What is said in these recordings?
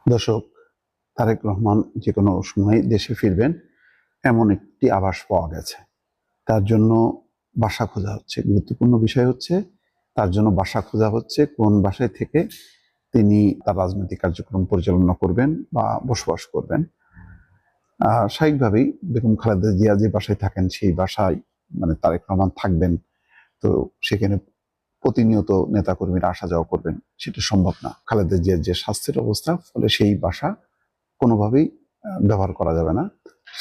দর্শক, তারেক রহমান যে কোনো সময় দেশে ফিরবেন এমন একটি আভাস পাওয়া গেছে। তার জন্য বাসা খোঁজা হচ্ছে। গুরুত্বপূর্ণ বিষয় হচ্ছে তার জন্য বাসা খোঁজা হচ্ছে, কোন বাসায় থেকে তিনি তার রাজনৈতিক কার্যক্রম পরিচালনা করবেন বা বসবাস করবেন। স্বাভাবিকভাবেই বেগম খালেদা জিয়া যে বাসায় থাকেন সেই বাসায় তারেক রহমান থাকবেন। তো সেখানে প্রতিনিয়ত নেতাকর্মীরা আসা যাওয়া করবেন, সেটা সম্ভব না। খালেদা জিয়ার যে স্বাস্থ্যের অবস্থা, ফলে সেই বাসা কোনোভাবেই ব্যবহার করা যাবে না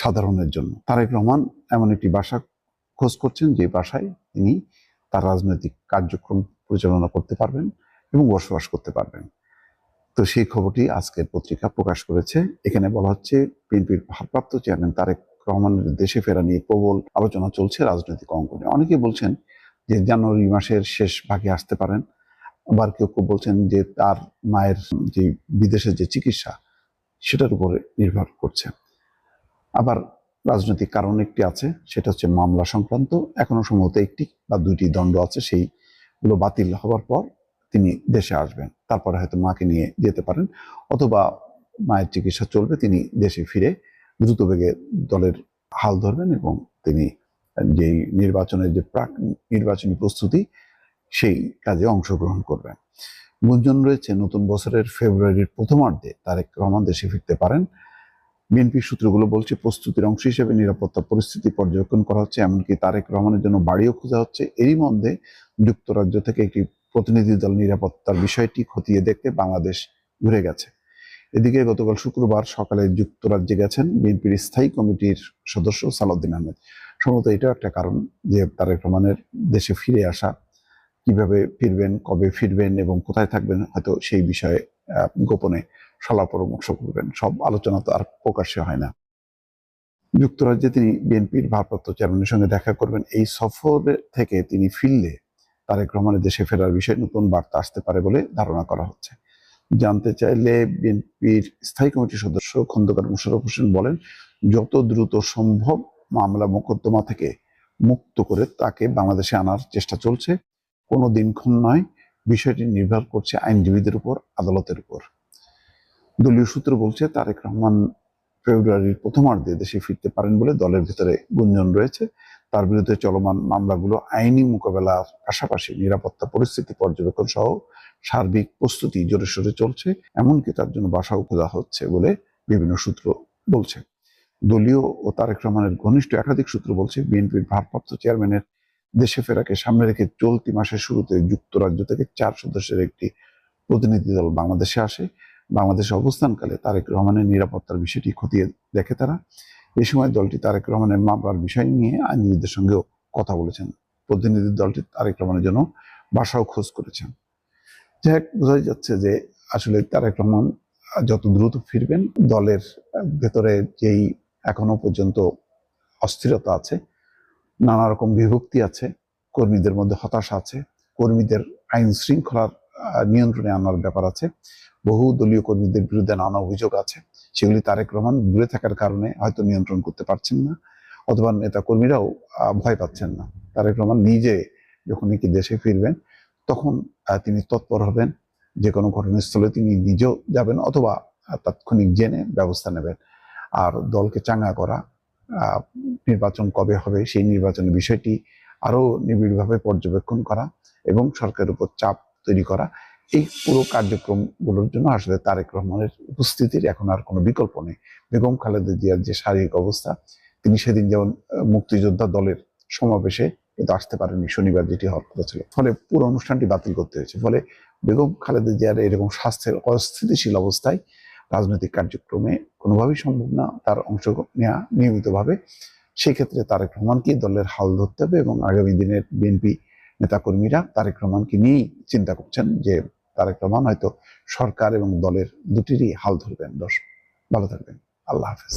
সাধারণের জন্য। তারেক রহমান এমন একটি বাসা খোঁজ করছেন যে বাসায় তিনি তার রাজনৈতিক কার্যক্রম পরিচালনা করতে পারবেন এবং বসবাস করতে পারবেন। তো সেই খবরটি আজকের পত্রিকা প্রকাশ করেছে। এখানে বলা হচ্ছে, বিএনপির ভারপ্রাপ্ত চেয়ারম্যান তারেক রহমানের দেশে ফেরা নিয়ে প্রবল আলোচনা চলছে রাজনৈতিক অঙ্গনে। অনেকে বলছেন যে জানুয়ারি মাসের শেষ ভাগে আসতে পারেন, আবার কেউ কেউ বলছেন যে তার মায়ের যে বিদেশে যে চিকিৎসা সেটার উপরে নির্ভর করছে। আবার রাজনৈতিক কারণ একটি আছে, সেটা হচ্ছে মামলা সংক্রান্ত। এখনো সম্ভবত একটি বা দুইটি দণ্ড আছে, সেইগুলো বাতিল হওয়ার পর তিনি দেশে আসবেন, তারপরে হয়তো মাকে নিয়ে যেতে পারেন, অথবা মায়ের চিকিৎসা চলবে, তিনি দেশে ফিরে দ্রুত বেগে দলের হাল ধরবেন এবং তিনি যেই নির্বাচনের যে প্রাক নির্বাচনী প্রস্তুতি সেই কাজে অংশগ্রহণ করবেন। গুঞ্জন রয়েছে নতুন বছরের ফেব্রুয়ারির প্রথমার্ধে তারেক রহমান দেশে ফিরতে পারেন। বিএনপি সূত্রগুলো বলছে, প্রস্তুতির অংশ হিসেবে নিরাপত্তা পরিস্থিতি পর্যবেক্ষণ করা হচ্ছে, এমনকি তারেক রহমানের জন্য বাড়িও খোঁজা হচ্ছে। এরই মধ্যে যুক্তরাজ্য থেকে একটি প্রতিনিধি দল নিরাপত্তার বিষয়টি খতিয়ে দেখতে বাংলাদেশ ঘুরে গেছে। এদিকে গতকাল শুক্রবার সকালে যুক্তরাজ্যে গেছেন বিএনপির স্থায়ী কমিটির সদস্য সালাউদ্দিন আহমেদ। সম্ভবত এটাও একটা কারণ যে তারেক রহমানের দেশে ফিরে আসা। কিভাবে ফিরবেন, কবে ফিরবেন এবং কোথায় থাকবেন, হয়তো সেই বিষয়ে গোপনে সলা পরামর্শ করবেন। সব আলোচনা তো আর প্রকাশ্যে হয় না। যুক্তরাজ্যে তিনি বিএনপির ভারপ্রাপ্ত চেয়ারম্যানের সঙ্গে দেখা করবেন। এই সফর থেকে তিনি ফিরলে তারেক রহমানের দেশে ফেরার বিষয়ে নতুন বার্তা আসতে পারে বলে ধারণা করা হচ্ছে। জানতে চাইলে বিএনপির স্থায়ী কমিটির সদস্য খন্দকার মোশাররফ হোসেন বলেন, যত দ্রুত সম্ভব মামলা মোকদ্দমা থেকে মুক্ত করে তাকে বাংলাদেশে আনার চেষ্টা চলছে। কোনো দিনক্ষণ নয়, বিষয়টি নির্ভর করছে আইনজীবীদের উপর, আদালতের উপর। দলীয় সূত্র বলছে, তারেক রহমান ফেব্রুয়ারির প্রথমার্ধে দেশে ফিরতে পারেন বলে দলের ভিতরে গুঞ্জন রয়েছে। তার বিরুদ্ধে চলমান মামলাগুলো আইনি মোকাবেলার পাশাপাশি নিরাপত্তা পরিস্থিতি পর্যবেক্ষণ সহ সার্বিক প্রস্তুতি জোরে সোরে চলছে। এমনকি তার জন্য বাসাও খোঁজা হচ্ছে বলে বিভিন্ন সূত্র বলছে। দলীয় ও তারেক রহমানের ঘনিষ্ঠ একাধিক সূত্র বলছে, বিএনপির ভারপ্রাপ্ত চেয়ারম্যানের দেশে ফেরাকে সামনে রেখে চলতি মাসের শুরুতে যুক্তরাজ্য থেকে 4 সদস্যের একটি প্রতিনিধি দল বাংলাদেশে আসে। বাংলাদেশে অবস্থানকালে তারেক রহমানের নিরাপত্তার বিষয়টি খতিয়ে দেখে তারা। এই সময় দলটি তারেক রহমানের মামলার বিষয় নিয়ে আইনজীবীদের সঙ্গেও কথা বলেছেন। প্রতিনিধি দলটি তারেক রহমানের জন্য বাসাও খোঁজ করেছেন। যাই হোক, বোঝাই যাচ্ছে যে আসলে তারেক রহমান যত দ্রুত ফিরবেন, দলের ভেতরে যেই এখনো পর্যন্ত অস্থিরতা আছে, নানা রকম বিভক্তি আছে, কর্মীদের মধ্যে হতাশা আছে, কর্মীদের আইন শৃঙ্খলার নিয়ন্ত্রণে আনার ব্যাপার আছে, বহু দলীয় কর্মীদের বিরুদ্ধে নানা অভিযোগ আছে, সেগুলি তারেক রহমান দূরে থাকার কারণে হয়তো নিয়ন্ত্রণ করতে পারছেন না, অথবা নেতা কর্মীরাও ভয় পাচ্ছেন না। তারেক রহমান নিজে যখন নাকি দেশে ফিরবেন, তখন তিনি তৎপর হবেন, যে কোনো ঘটনাস্থলে তিনি নিজেও যাবেন, অথবা তাৎক্ষণিক জেনে ব্যবস্থা নেবেন। আর দলকে চাঙ্গা করা, নির্বাচন কবে হবে সেই নির্বাচনের বিষয়টি আরো নিবিড়ভাবে পর্যবেক্ষণ করা এবং সরকারের উপর চাপ তৈরি করা, এই পুরো কার্যক্রমগুলোর জন্য আসলে তারেক রহমানের উপস্থিতির এখন আর কোনো বিকল্প নেই। বেগম খালেদা জিয়ার যে শারীরিক অবস্থা, তিনি সেদিন যেমন মুক্তিযোদ্ধা দলের সমাবেশে কিন্তু আসতে পারেননি, শনিবার যেটি হওয়ার কথা ছিল, ফলে পুরো অনুষ্ঠানটি বাতিল করতে হয়েছে। ফলে বেগম খালেদা জিয়ার এরকম স্বাস্থ্যের অস্থিতিশীল অবস্থায় রাজনৈতিক কার্যক্রমে কোনোভাবেই সম্ভব না তার অংশ নেওয়া নিয়মিতভাবে। সেই ক্ষেত্রে তারেক রহমানকে দলের হাল ধরতে হবে এবং আগামী দিনের বিএনপি নেতাকর্মীরা তারেক রহমানকে নিয়েই চিন্তা করছেন যে তারেক রহমান হয়তো সরকার এবং দলের দুটিরই হাল ধরবেন। ভালো থাকবেন। আল্লাহ হাফেজ।